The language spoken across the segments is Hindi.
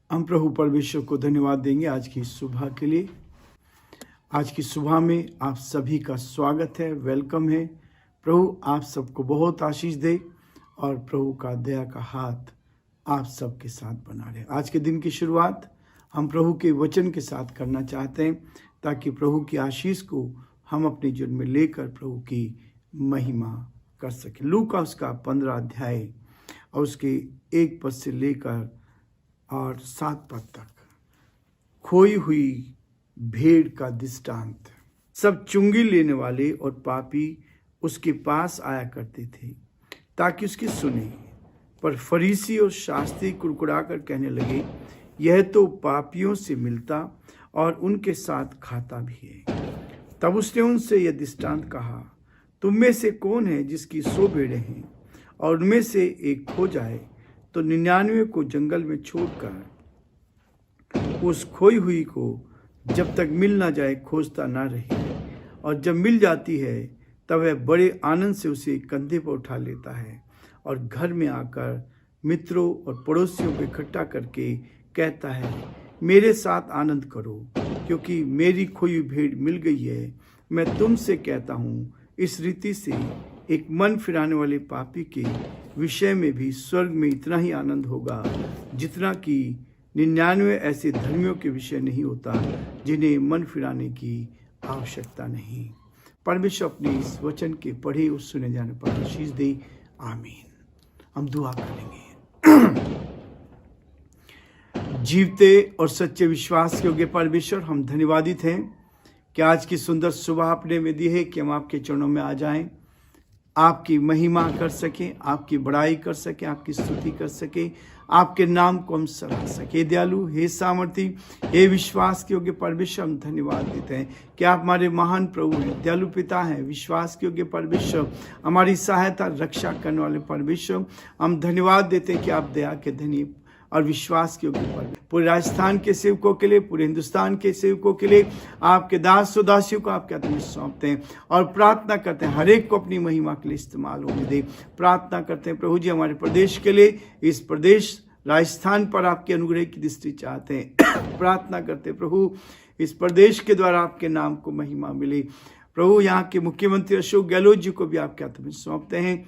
हम प्रभु परमेश्वर को धन्यवाद देंगे आज की सुबह के लिए। आज की सुबह में आप सभी का स्वागत है, वेलकम है। प्रभु आप सबको बहुत आशीष दे और प्रभु का दया का हाथ आप सबके साथ बना रहे। आज के दिन की शुरुआत हम प्रभु के वचन के साथ करना चाहते हैं ताकि प्रभु की आशीष को हम अपने जीवन में लेकर प्रभु की महिमा कर सकें। लूका उसका 15 अध्याय और उसके 1 पद से लेकर और 7 पद तक, खोई हुई भेड़ का दृष्टांत। सब चुंगी लेने वाले और पापी उसके पास आया करते थे ताकि उसकी सुने, पर फरीसी और शास्त्री कुड़कुड़ा कर कहने लगे, यह तो पापियों से मिलता और उनके साथ खाता भी है। तब उसने उनसे यह दृष्टांत कहा, तुम में से कौन है जिसकी 100 भेड़ें हैं और उनमें से एक खो जाए तो 99 को जंगल में छोड़कर उस खोई हुई को जब तक मिल ना जाए खोजता ना रहे, और जब मिल जाती है तब वह बड़े आनंद से उसे कंधे पर उठा लेता है और घर में आकर मित्रों और पड़ोसियों को इकट्ठा करके कहता है, मेरे साथ आनंद करो क्योंकि मेरी खोई भेड़ मिल गई है। मैं तुमसे कहता हूँ, इस रीति से एक मन फिराने वाले पापी के विषय में भी स्वर्ग में इतना ही आनंद होगा जितना कि 99 ऐसे धर्मियों के विषय नहीं होता जिन्हें मन फिराने की आवश्यकता नहीं। परमेश्वर अपने इस वचन के पढ़े और सुने जाने पर आशीष दे, आमीन। हम दुआ करेंगे। जीवते और सच्चे विश्वास के योग्य परमेश्वर, हम धन्यवादित हैं कि आज की सुंदर सुबह आपने में दी है कि हम आपके चरणों में आ जाएं, आपकी महिमा कर सकें, आपकी बड़ाई कर सकें, आपकी स्तुति कर सकें, आपके नाम को हम सराह सके। दयालु, हे सामर्थी, हे विश्वास के योग्य परमेश्वर, हम धन्यवाद देते हैं कि आप हमारे महान प्रभु हैं, दयालु पिता हैं, विश्वास के योग्य परमेश्वर, हमारी सहायता रक्षा करने वाले परमेश्वर। हम धन्यवाद देते हैं कि आप दया के धनी और विश्वास के योग्य परमेश्वर। पूरे राजस्थान के सेवकों के लिए, पूरे हिंदुस्तान के सेवकों के लिए, आपके दास और दासियों को आपके हाथ में सौंपते हैं और प्रार्थना करते हैं हर एक को अपनी महिमा के लिए इस्तेमाल होने दे। प्रार्थना करते हैं प्रभु जी हमारे प्रदेश के लिए, इस प्रदेश राजस्थान पर आपके अनुग्रह की दृष्टि चाहते हैं। प्रार्थना करते हैं प्रभु इस प्रदेश के द्वारा आपके नाम को महिमा मिले। प्रभु यहाँ के मुख्यमंत्री अशोक गहलोत जी को भी आपके हाथ में सौंपते हैं।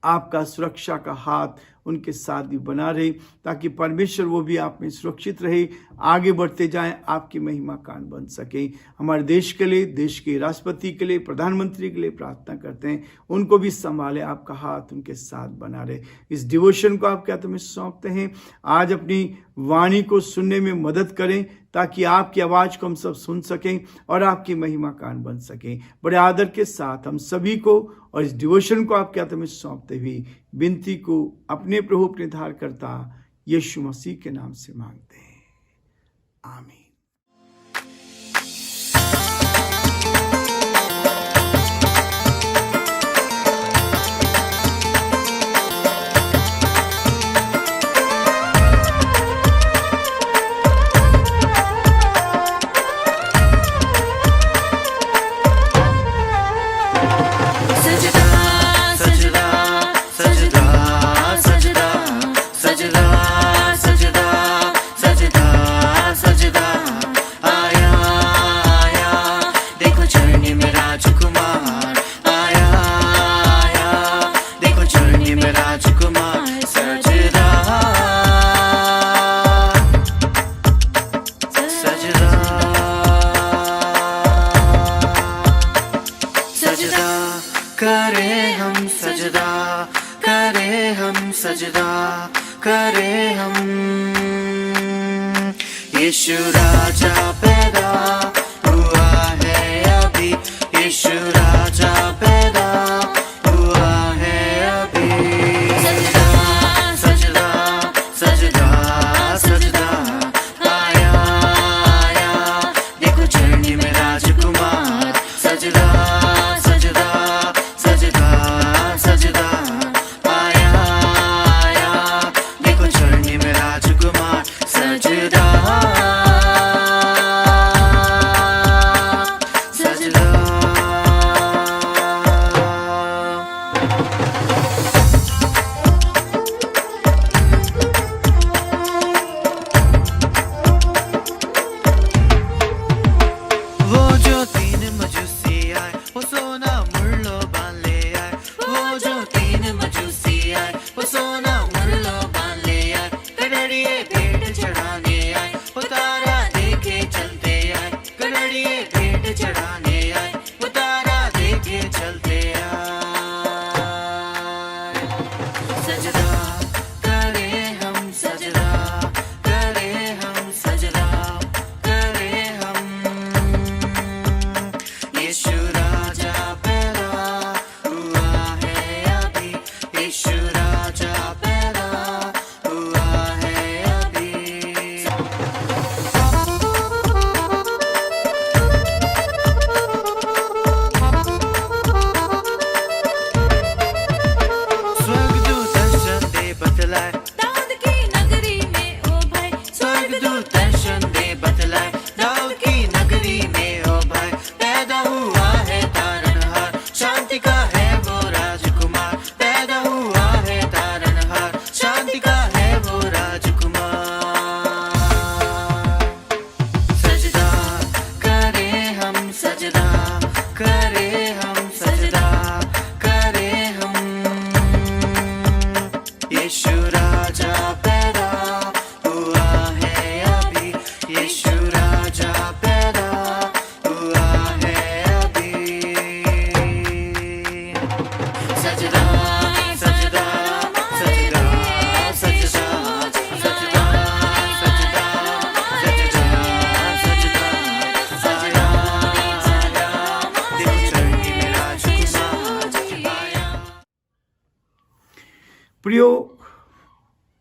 आपका सुरक्षा का हाथ उनके साथ भी बना रहे ताकि परमेश्वर वो भी आप में सुरक्षित रहे, आगे बढ़ते जाएं, आपकी महिमा कान बन सके। हमारे देश के लिए, देश के राष्ट्रपति के लिए, प्रधानमंत्री के लिए प्रार्थना करते हैं, उनको भी संभाले, आपका हाथ उनके साथ बना रहे। इस डिवोशन को आपके हाथों में सौंपते हैं। आज अपनी वाणी को सुनने में मदद करें ताकि आपकी आवाज को हम सब सुन सकें और आपकी महिमा कान बन सकें। बड़े आदर के साथ हम सभी को और इस डिवोशन को आपके हाथों में सौंपते हुए विनती को अपने प्रभु अपने धारकर्ता यीशु मसीह के नाम से मांगते हैं, आमीन। यीशु राजा पैदा हुआ है अभी, यीशु राजा पैदा हुआ है अभी। सजदा सजदा सजदा सजदा आया आया, देखो चरनी में राजकुमार। सजदा सजदा सजदा सजदा आया आया, देखो चरनी में राजकुमार। सजदा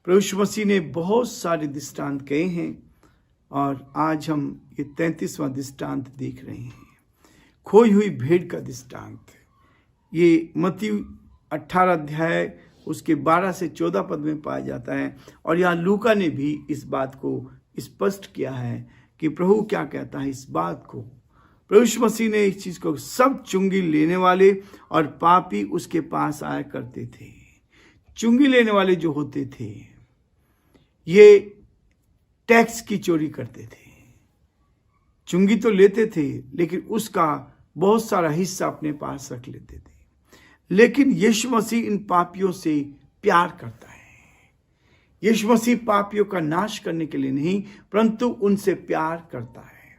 प्रभु यीशु मसीह ने बहुत सारे दृष्टांत कहे हैं और आज हम ये 33वां दृष्टांत देख रहे हैं, खोई हुई भेड़ का दृष्टांत। ये मत्ती 18 अध्याय उसके 12 से 14 पद में पाया जाता है और यहाँ लूका ने भी इस बात को स्पष्ट किया है कि प्रभु क्या कहता है इस बात को। प्रभु यीशु मसीह ने इस चीज को, सब चुंगी लेने वाले और पापी उसके पास आया करते थे। चुंगी लेने वाले जो होते थे ये टैक्स की चोरी करते थे। चुंगी तो लेते थे लेकिन उसका बहुत सारा हिस्सा अपने पास रख लेते थे। लेकिन यीशु मसीह इन पापियों से प्यार करता है। यीशु मसीह पापियों का नाश करने के लिए नहीं परंतु उनसे प्यार करता है,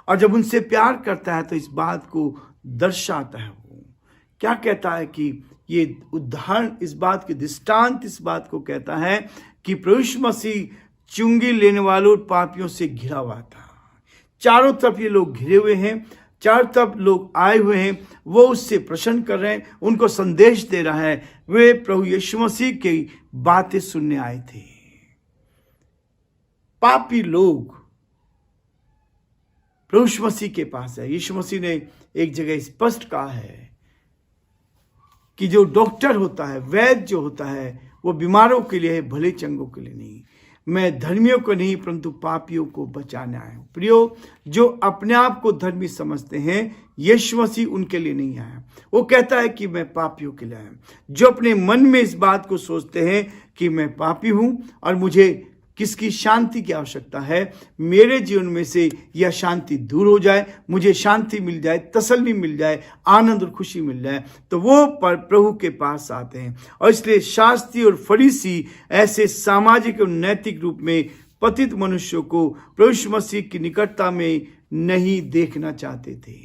और जब उनसे प्यार करता है तो इस बात को दर्शाता है। वो क्या कहता है कि ये उदाहरण, इस बात की दृष्टांत इस बात को कहता है कि प्रभु यीशु मसीह चुंगी लेने वालों और पापियों से घिरा हुआ था। चारों तरफ ये लोग घिरे हुए हैं, चारों तरफ लोग आए हुए हैं, वो उससे प्रश्न कर रहे हैं, उनको संदेश दे रहा है। वे प्रभु यीशु मसीह की बातें सुनने आए थे। पापी लोग प्रभु यीशु मसीह के पास है। यीशु मसीह ने एक जगह स्पष्ट कहा है कि जो डॉक्टर होता है, वैद्य जो होता है, वो बीमारों के लिए है, भले चंगों के लिए नहीं। मैं धर्मियों को नहीं परंतु पापियों को बचाने आया हूं। प्रियो, जो अपने आप को धर्मी समझते हैं, यीशु मसीह उनके लिए नहीं आया। वो कहता है कि मैं पापियों के लिए आया। जो अपने मन में इस बात को सोचते हैं कि मैं पापी हूं और मुझे किसकी शांति की आवश्यकता है, मेरे जीवन में से यह शांति दूर हो जाए, मुझे शांति मिल जाए, तसल्ली मिल जाए, आनंद और खुशी मिल जाए, तो वो प्रभु के पास आते हैं। और इसलिए शास्त्री और फरीसी ऐसे सामाजिक और नैतिक रूप में पतित मनुष्यों को प्रभु यीशु मसीह की निकटता में नहीं देखना चाहते थे।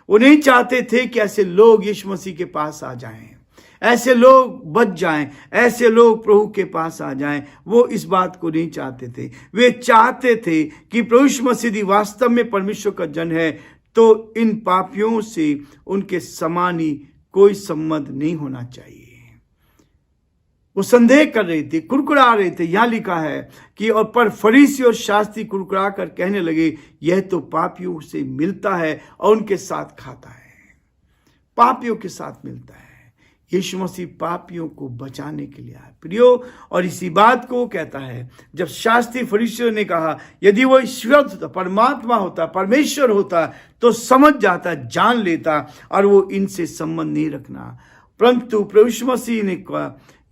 वो नहीं चाहते थे कि ऐसे लोग यीशु मसीह के पास आ जाएं, ऐसे लोग बच जाएं, ऐसे लोग प्रभु के पास आ जाएं। वो इस बात को नहीं चाहते थे। वे चाहते थे कि प्रभु यीशु मसीह वास्तव में परमेश्वर का जन है तो इन पापियों से उनके समान ही कोई संबंध नहीं होना चाहिए। वो संदेह कर रहे थे, कुरकुरा रहे थे। यहां लिखा है कि और पर फरीसी और शास्त्री कुरकुरा कर कहने लगे, यह तो पापियों से मिलता है और उनके साथ खाता है। पापियों के साथ मिलता है। यीशु मसीह पापियों को बचाने के लिए आया प्रियो, और इसी बात को कहता है। जब शास्त्री फरीसियों ने कहा यदि वो ईश्वर होता, परमात्मा होता, परमेश्वर होता तो समझ जाता, जान लेता और वो इनसे संबंध नहीं रखना, परंतु प्रभु यीशु मसीह ने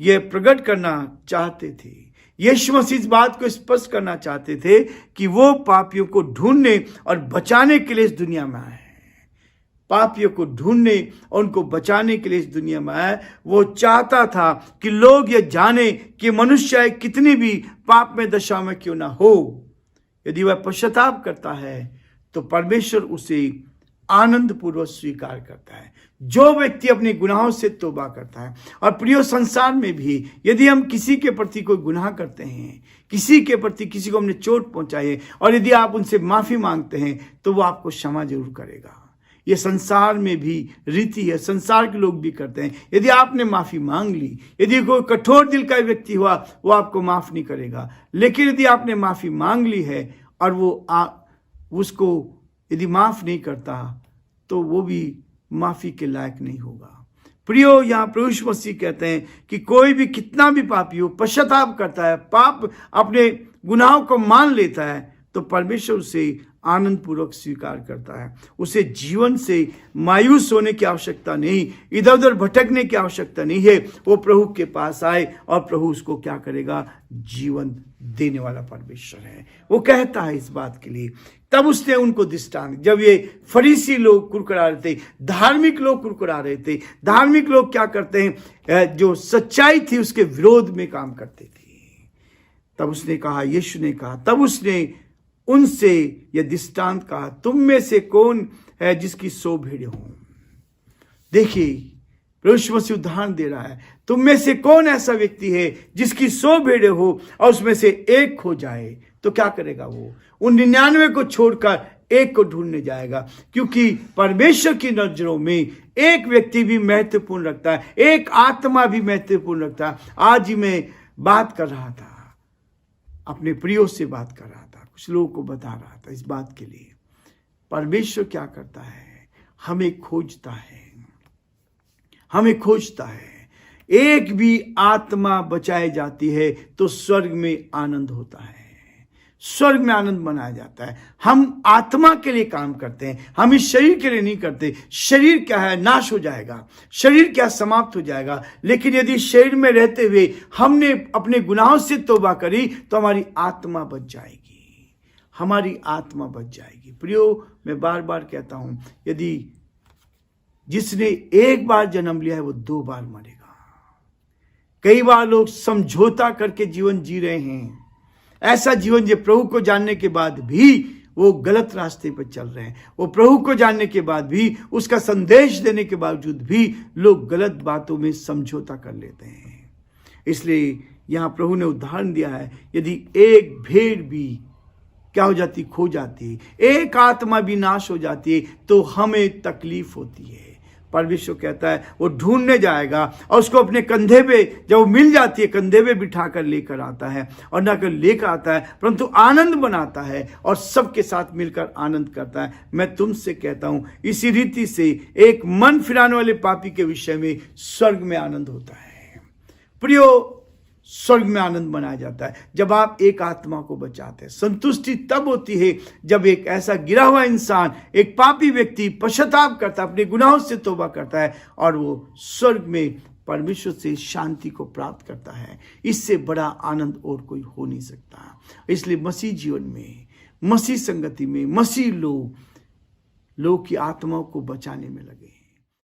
यह प्रकट करना चाहते थे। यीशु मसीह इस बात को स्पष्ट करना चाहते थे कि वो पापियों को ढूंढने और बचाने के लिए इस दुनिया में आए। पापियों को ढूंढने और उनको बचाने के लिए इस दुनिया में आया। वो चाहता था कि लोग ये जाने कि मनुष्य कितनी भी पाप में दशा में क्यों ना हो, यदि वह पश्चाताप करता है तो परमेश्वर उसे आनंद पूर्वक स्वीकार करता है। जो व्यक्ति अपने गुनाहों से तौबा करता है। और प्रियो, संसार में भी यदि हम किसी के प्रति कोई गुनाह करते हैं, किसी के प्रति किसी को हमने चोट पहुंचाई है और यदि आप उनसे माफी मांगते हैं तो वो आपको क्षमा जरूर करेगा। ये संसार में भी रीति है, संसार के लोग भी करते हैं। यदि आपने माफी मांग ली, यदि कोई कठोर दिल का व्यक्ति हुआ, वो आपको माफ नहीं करेगा। लेकिन यदि आपने माफी मांग ली है और वो उसको यदि माफ नहीं करता तो वो भी माफी के लायक नहीं होगा। प्रियो, यहाँ प्रभु यीशु मसीह कहते हैं कि कोई भी कितना भी पापी हो, पश्चाताप करता है, पाप अपने गुनाहों को मान लेता है तो परमेश्वर उसे आनंद पूर्वक स्वीकार करता है। उसे जीवन से मायूस होने की आवश्यकता नहीं, इधर उधर भटकने की आवश्यकता नहीं है। वो प्रभु के पास आए और प्रभु उसको क्या करेगा, जीवन देने वाला परमेश्वर है। वो कहता है इस बात के लिए। तब उसने उनको दृष्टांत, जब ये फरीसी लोग कुरकुरा रहे थे, धार्मिक लोग कुरकुरा रहे थे। धार्मिक लोग क्या करते हैं, जो सच्चाई थी उसके विरोध में काम करते थे। तब उसने कहा, यीशु ने कहा, तब उसने उनसे यह दृष्टांत कहा, तुम में से कौन है जिसकी 100 भेड़ें हों। देखिए, प्रभु यीशु मसीह उदाहरण दे रहा है। तुम में से कौन ऐसा व्यक्ति है जिसकी 100 भेड़ें हो और उसमें से एक खो जाए, तो क्या करेगा? वो उन 99 को छोड़कर एक को ढूंढने जाएगा। क्योंकि परमेश्वर की नजरों में एक व्यक्ति भी महत्वपूर्ण रखता है, एक आत्मा भी महत्वपूर्ण रखता है। आज ही मैं बात कर रहा था, अपने प्रियो से बात कर रहा था, कुछ लोगों को बता रहा था इस बात के लिए परमेश्वर क्या करता है, हमें खोजता है, हमें खोजता है। एक भी आत्मा बचाई जाती है तो स्वर्ग में आनंद होता है, स्वर्ग में आनंद मनाया जाता है। हम आत्मा के लिए काम करते हैं, हम इस शरीर के लिए नहीं करते। शरीर क्या है, नाश हो जाएगा, शरीर क्या समाप्त हो जाएगा। लेकिन यदि शरीर में रहते हुए हमने अपने गुनाहों से तौबा करी तो हमारी आत्मा बच जाएगी, हमारी आत्मा बच जाएगी। प्रियो, मैं बार बार कहता हूं, यदि जिसने एक बार जन्म लिया है वो 2 बार मरेगा। कई बार लोग समझौता करके जीवन जी रहे हैं, ऐसा जीवन जो प्रभु को जानने के बाद भी वो गलत रास्ते पर चल रहे हैं। वो प्रभु को जानने के बाद भी, उसका संदेश देने के बावजूद भी लोग गलत बातों में समझौता कर लेते हैं। इसलिए यहां प्रभु ने उदाहरण दिया है, यदि एक भेड़ भी क्या हो जाती, खो जाती, एक आत्मा भी नाश हो जाती है तो हमें तकलीफ होती है। परमेश्वर कहता है वो ढूंढने जाएगा और उसको अपने कंधे पे, जब वो मिल जाती है, कंधे पे बिठा कर लेकर आता है, और ना कर लेकर आता है परंतु आनंद बनाता है और सबके साथ मिलकर आनंद करता है। मैं तुमसे कहता हूं, इसी रीति से एक मन फिराने वाले पापी के विषय में स्वर्ग में आनंद होता है। प्रियो, स्वर्ग में आनंद मनाया जाता है जब आप एक आत्मा को बचाते हैं। संतुष्टि तब होती है जब एक ऐसा गिरा हुआ इंसान, एक पापी व्यक्ति पश्चाताप करता है, अपने गुनाहों से तौबा करता है और वो स्वर्ग में परमेश्वर से शांति को प्राप्त करता है। इससे बड़ा आनंद और कोई हो नहीं सकता। इसलिए मसीह जीवन में, मसीह संगति में, मसीह लोग की आत्माओं को बचाने में लगे।